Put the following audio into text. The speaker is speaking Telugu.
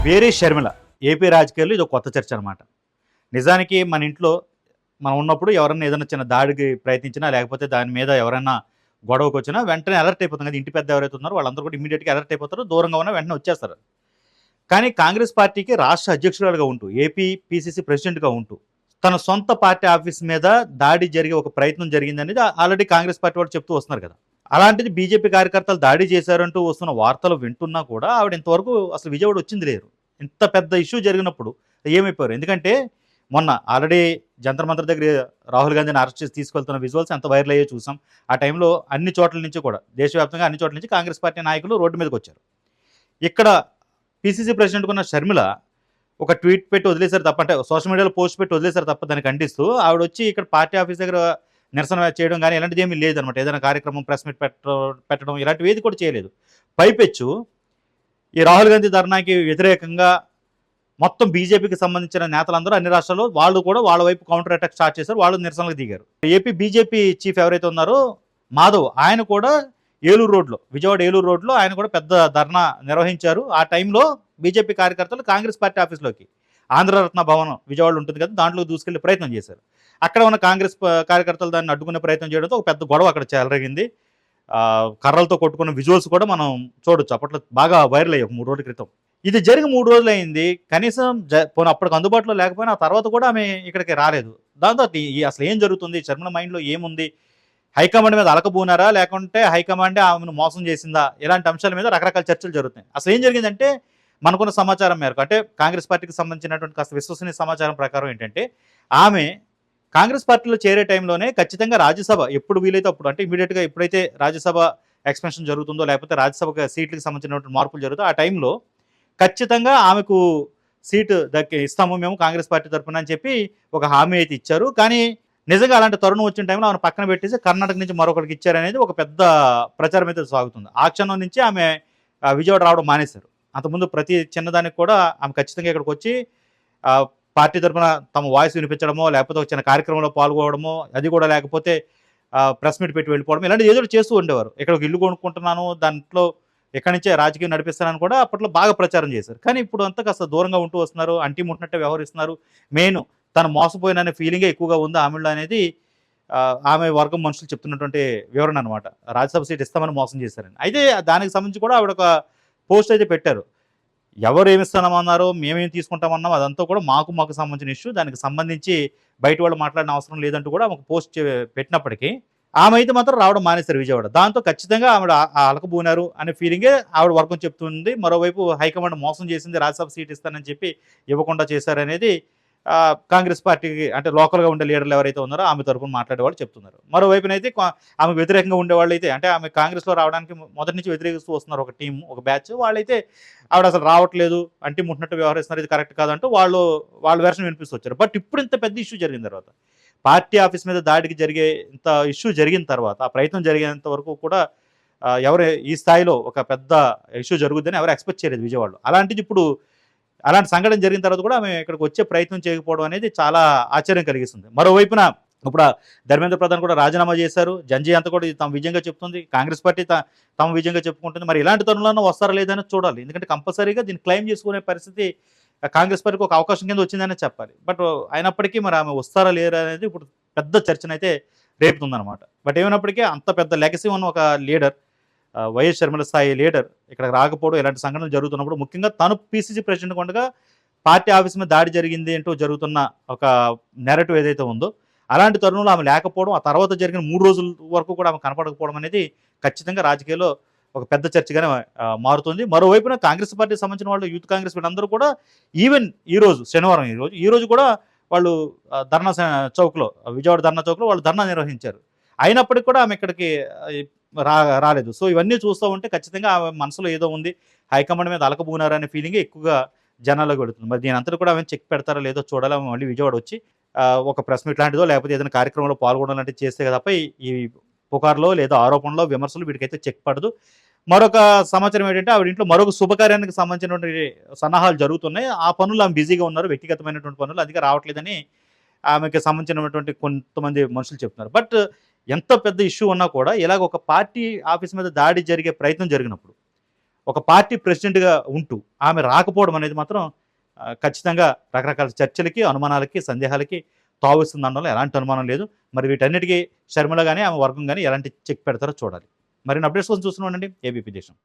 వేరే షర్మిల ఏపీ రాజకీయాల్లో ఇది ఒక కొత్త చర్చ అనమాట. నిజానికి మన ఇంట్లో మనం ఉన్నప్పుడు ఎవరన్నా ఏదైనా చిన్న దాడికి ప్రయత్నించినా, లేకపోతే దాని మీద ఎవరైనా గొడవకొచ్చినా వెంటనే అలర్ట్ అయిపోతాం కదా! ఇంటి పెద్ద ఎవరైతే ఉన్నారో వాళ్ళందరూ కూడా ఇమ్మీడియేట్‌గా అలర్ట్ అయిపోతారు. దూరంగా ఉన్న వెంటనే వచ్చేస్తారు. కానీ కాంగ్రెస్ పార్టీకి రాష్ట్ర అధ్యక్షురాలుగా ఉంటూ, ఏపీ పీసీసీ ప్రెసిడెంట్‌గా ఉంటూ, తన సొంత పార్టీ ఆఫీస్ మీద దాడి జరిగే ఒక ప్రయత్నం జరిగిందనేది ఆల్రెడీ కాంగ్రెస్ పార్టీ వాళ్ళు చెప్తూ వస్తున్నారు కదా! అలాంటిది బీజేపీ కార్యకర్తలు దాడి చేశారంటూ వస్తున్న వార్తలు వింటున్నా కూడా ఆవిడ ఇంతవరకు అసలు విజయవాడ వచ్చింది లేదు. ఇంత పెద్ద ఇష్యూ జరిగినప్పుడు ఏమైపోయారు? ఎందుకంటే మొన్న ఆల్రెడీ జంతర్ మంతర్ దగ్గర రాహుల్ గాంధీని అరెస్ట్ చేసి తీసుకెళ్తున్న విజువల్స్ ఎంత వైరల్ అయ్యో చూసాం. ఆ టైంలో అన్ని చోట్ల నుంచి కూడా దేశవ్యాప్తంగా అన్ని చోట్ల నుంచి కాంగ్రెస్ పార్టీ నాయకులు రోడ్డు మీదకి వచ్చారు. ఇక్కడ పీసీసీ ప్రెసిడెంట్‌గా ఉన్న షర్మిల ఒక ట్వీట్ పెట్టి వదిలేసారు తప్ప, అంటే సోషల్ మీడియాలో పోస్ట్ పెట్టి వదిలేసారు తప్ప దాన్ని ఖండిస్తూ ఆవిడొచ్చి ఇక్కడ పార్టీ ఆఫీస్ దగ్గర నిరసన చేయడం గానీ ఇలాంటిది ఏమీ లేదనమాట. ఏదైనా కార్యక్రమం ప్రెస్ మీట్ పెట్టడం ఇలాంటివి ఏది కూడా చేయలేదు. పైపెచ్చు ఈ రాహుల్ గాంధీ ధర్నాకి వ్యతిరేకంగా మొత్తం బీజేపీకి సంబంధించిన నేతలందరూ అన్ని రాష్ట్రాల్లో వాళ్ళు కూడా వాళ్ళ వైపు కౌంటర్ అటాక్ స్టార్ట్ చేశారు. వాళ్ళు నిరసనలకు దిగారు. ఏపీ బీజేపీ చీఫ్ ఎవరైతే ఉన్నారో మాధవ్, ఆయన కూడా ఏలూరు రోడ్లో, విజయవాడ ఏలూరు రోడ్లో ఆయన కూడా పెద్ద ధర్నా నిర్వహించారు. ఆ టైంలో బీజేపీ కార్యకర్తలు కాంగ్రెస్ పార్టీ ఆఫీస్లోకి, ఆంధ్రరత్న భవనం విజయవాడలో ఉంటుంది కదా, దాంట్లో దూసుకెళ్లే ప్రయత్నం చేశారు. అక్కడ ఉన్న కాంగ్రెస్ కార్యకర్తలు దాన్ని అడ్డుకునే ప్రయత్నం చేయడంతో ఒక పెద్ద గొడవ అక్కడ చెలరేగింది. కర్రలతో కొట్టుకున్న విజువల్స్ కూడా మనం చూడొచ్చు. అప్పట్లో బాగా వైరల్ అయ్యాయి 3 రోజుల క్రితం. ఇది జరిగి 3 రోజులయింది. కనీసం పోనీ అప్పటికి అందుబాటులో లేకపోయినా ఆ తర్వాత కూడా ఆమె ఇక్కడికి రాలేదు. దాంతో అసలు ఏం జరుగుతుంది? షర్మిల మైండ్‌లో ఏముంది? హైకమాండ్ మీద అలకబూనారా? లేకుంటే హైకమాండే ఆమెను మోసం చేసిందా? ఇలాంటి అంశాల మీద రకరకాల చర్చలు జరుగుతున్నాయి. అసలు ఏం జరిగిందంటే మనకున్న సమాచారం మేరకు, అంటే కాంగ్రెస్ పార్టీకి సంబంధించినటువంటి కాస్త విశ్వసనీయ సమాచారం ప్రకారం ఏంటంటే, ఆమె కాంగ్రెస్ పార్టీలో చేరే టైంలోనే ఖచ్చితంగా రాజ్యసభ ఎప్పుడు వీలైతే అప్పుడు, అంటే ఇమీడియట్‌గా ఎప్పుడైతే రాజ్యసభ ఎక్స్‌పెన్షన్ జరుగుతుందో, లేకపోతే రాజ్యసభ సీట్లకి సంబంధించినటువంటి మార్పులు జరుగుతాయో ఆ టైంలో ఖచ్చితంగా ఆమెకు సీటు ఇస్తాము మేము కాంగ్రెస్ పార్టీ తరఫున అని చెప్పి ఒక హామీ అయితే ఇచ్చారు. కానీ నిజంగా అలాంటి తరుణం వచ్చిన టైంలో ఆమెను పక్కన పెట్టేసి కర్ణాటక నుంచి మరొకరికి ఇచ్చారనేది ఒక పెద్ద ప్రచారం అయితే సాగుతుంది. ఆ క్షణం నుంచి ఆమె విజయవాడ రావడం మానేశారు. అంతకుముందు ప్రతి చిన్నదానికి కూడా ఆమె ఖచ్చితంగా ఇక్కడికి వచ్చి పార్టీ తరఫున తమ వాయిస్ వినిపించడమో, లేకపోతే ఒక చిన్న కార్యక్రమంలో పాల్గొనడమో, అది కూడా లేకపోతే ప్రెస్ మీట్ పెట్టి వెళ్ళిపోవడం, ఇలాంటివి ఏదో చేస్తూ ఉండేవారు. ఇక్కడ ఒక ఇల్లు కొనుక్కుంటున్నాను, దాంట్లో ఎక్కడి నుంచే రాజకీయం నడిపిస్తానని కూడా అప్పట్లో బాగా ప్రచారం చేశారు. కానీ ఇప్పుడు అంతా కాస్త దూరంగా ఉంటూ వస్తున్నారు, అంటి ముట్టినట్టే వ్యవహరిస్తున్నారు. మెయిన్ తను మోసపోయిననే ఫీలింగే ఎక్కువగా ఉంది ఆమెలో అనేది ఆమె వర్గం మనుషులు చెప్తున్నటువంటి వివరణ అనమాట. రాజ్యసభ సీట్ ఇస్తామని మోసం చేశారని. అయితే దానికి సంబంధించి కూడా ఆవిడ ఒక పోస్ట్ అయితే పెట్టారు. ఎవరు ఏమిస్తామన్నారో, మేమేం తీసుకుంటామన్నాం, అదంతా కూడా మాకు సంబంధించిన ఇష్యూ. దానికి సంబంధించి బయట వాళ్ళు మాట్లాడిన అవసరం లేదంటూ కూడా ఆమెకు పోస్ట్ పెట్టినప్పటికీ ఆమె అయితే మాత్రం రావడం మానేశారు విజయవాడ. దాంతో ఖచ్చితంగా ఆవిడ అలకబూనారు అనే ఫీలింగే ఆవిడ వర్గం చెప్తుంది. మరోవైపు హైకమాండ్ మోసం చేసింది, రాజ్యసభ సీట్ ఇస్తానని చెప్పి ఇవ్వకుండా చేశారనేది కాంగ్రెస్ పార్టీకి, అంటే లోకల్‌గా ఉండే లీడర్లు ఎవరైతే ఉన్నారో ఆమె తరపున మాట్లాడేవాళ్ళు చెప్తున్నారు. మరోవైపునైతే ఆమెకు వ్యతిరేకంగా ఉండేవాళ్ళైతే, అంటే ఆమె కాంగ్రెస్‌లో రావడానికి మొదటి నుంచి వ్యతిరేకిస్తూ వస్తున్నారు ఒక టీమ్, ఒక బ్యాచ్. వాళ్ళైతే ఆవిడ అసలు రావట్లేదు, అంటి ముట్టినట్టు వ్యవహరిస్తున్నారు, ఇది కరెక్ట్ కాదంటూ వాళ్ళ వెర్షన్ వినిపిస్తొచ్చారు. బట్ ఇప్పుడు ఇంత పెద్ద ఇష్యూ జరిగిన తర్వాత, పార్టీ ఆఫీస్ మీద దాడికి జరిగే ఇంత ఇష్యూ జరిగిన తర్వాత, ఆ ప్రయత్నం జరిగేంత వరకు కూడా ఎవరు ఈ స్థాయిలో ఒక పెద్ద ఇష్యూ జరుగుద్దని ఎవరు ఎక్స్‌పెక్ట్ చేయలేదు విజయవాడలో. అలాంటిది ఇప్పుడు అలాంటి సంఘటన జరిగిన తర్వాత కూడా ఆమె ఇక్కడికి వచ్చే ప్రయత్నం చేయకపోవడం అనేది చాలా ఆశ్చర్యం కలిగిస్తుంది. మరోవైపున ఇప్పుడు ధర్మేంద్ర ప్రధాన్ కూడా రాజీనామా చేశారు. జంజీ అంతా కూడా ఇది తమ విజయంగా చెప్తుంది. కాంగ్రెస్ పార్టీ తమ విజయంగా చెప్పుకుంటుంది. మరి ఇలాంటి తరుణంలో వస్తారా లేదని చూడాలి. ఎందుకంటే కంపల్సరీగా దీన్ని క్లెయిమ్ చేసుకునే పరిస్థితి కాంగ్రెస్ పార్టీకి ఒక అవకాశం కింద వచ్చిందనే చెప్పాలి. బట్ అయినప్పటికీ మరి ఆమె వస్తారా లేరా అనేది ఇప్పుడు పెద్ద చర్చనైతే రేపుతుందనమాట. బట్ ఏమైనప్పటికీ అంత పెద్ద లెగసీ ఉన్న ఒక లీడర్, వైఎస్ షర్మిల స్థాయి లీడర్ ఇక్కడికి రాకపోవడం, ఇలాంటి సంఘటనలు జరుగుతున్నప్పుడు, ముఖ్యంగా తను పీసీసీ ప్రెసిడెంట్‌గా ఉండగా పార్టీ ఆఫీస్ మీద దాడి జరిగింది అంటూ జరుగుతున్న ఒక నెరేటివ్ ఏదైతే ఉందో, అలాంటి తరుణంలో ఆమె లేకపోవడం, ఆ తర్వాత జరిగిన 3 రోజుల వరకు కూడా ఆమె కనపడకపోవడం అనేది ఖచ్చితంగా రాజకీయాల్లో ఒక పెద్ద చర్చగానే మారుతుంది. మరోవైపున కాంగ్రెస్ పార్టీకి సంబంధించిన వాళ్ళు, యూత్ కాంగ్రెస్ వీళ్ళందరూ కూడా ఈవెన్ ఈరోజు శనివారం, ఈరోజు కూడా వాళ్ళు ధర్నా చౌక్‌లో, విజయవాడ ధర్నా చౌక్‌లో వాళ్ళు ధర్నా నిర్వహించారు. అయినప్పటికి కూడా ఆమె ఇక్కడికి రాలేదు. సో ఇవన్నీ చూస్తూ ఉంటే ఖచ్చితంగా ఆమె మనసులో ఏదో ఉంది, హైకమాండ్ మీద అలకబూనారనే ఫీలింగే ఎక్కువగా జనాల్లోకి వెళుతుంది. మరి దీని అంతటి కూడా ఆమె చెక్ పెడతారో లేదో చూడాలి. ఆమె మళ్ళీ విజయవాడ వచ్చి ఒక ప్రెస్ మీట్ లాంటిదో, లేకపోతే ఏదైనా కార్యక్రమంలో పాల్గొనడం లాంటిది చేస్తే తప్ప ఈ పుకార్లో లేదా ఆరోపణలో, విమర్శలు వీటికైతే చెక్ పడదు. మరొక సమాచారం ఏంటంటే, ఆవిడ ఇంట్లో మరొక శుభకార్యానికి సంబంధించినటువంటి సన్నాహాలు జరుగుతున్నాయి. ఆ పనుల్లో ఆమె బిజీగా ఉన్నారు, వ్యక్తిగతమైనటువంటి పనులు, అందుకే రావట్లేదని ఆమెకి సంబంధించినటువంటి కొంతమంది మనుషులు చెప్తున్నారు. బట్ ఎంత పెద్ద ఇష్యూ ఉన్నా కూడా ఇలాగ ఒక పార్టీ ఆఫీస్ మీద దాడి జరిగే ప్రయత్నం జరిగినప్పుడు ఒక పార్టీ ప్రెసిడెంట్గా ఉంటూ ఆమె రాకపోవడం అనేది మాత్రం ఖచ్చితంగా రకరకాల చర్చలకి, అనుమానాలకి, సందేహాలకి తావిస్తుంది అనడంలో ఎలాంటి అనుమానం లేదు. మరి వీటన్నిటికీ షర్మిల గాని, ఆమె వర్గం గాని ఎలాంటి చెక్ పెడతారో చూడాలి. మరిన్ని అప్డేట్స్ కోసం చూస్తూనే ఉండండి ఏబీపీ దేశం.